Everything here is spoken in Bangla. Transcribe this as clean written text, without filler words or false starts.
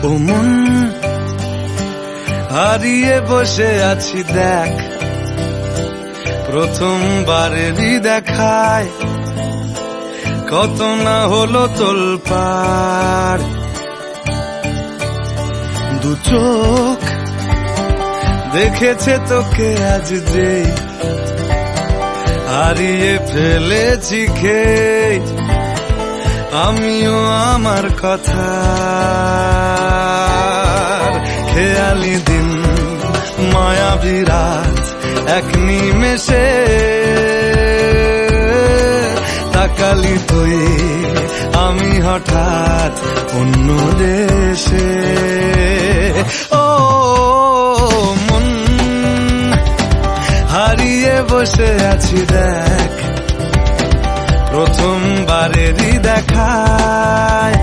ও মন হারিয়ে বসে আছি দেখ, প্রথমবারেরই দেখায় কত না হলো তোলপাড়। দু চোখ দেখেছে তোকে আজ যেই, হারিয়ে ফেলেছি খেয়ে আমিও আমার কথা। খেয়ালি দিন মায়াবী রাত এক নিমেষে, তাকালি তুই আমি হঠাৎ অন্য দেশে। ও মন হারিয়ে বসে আছি দেখ, প্রথমবারেরই দেখায়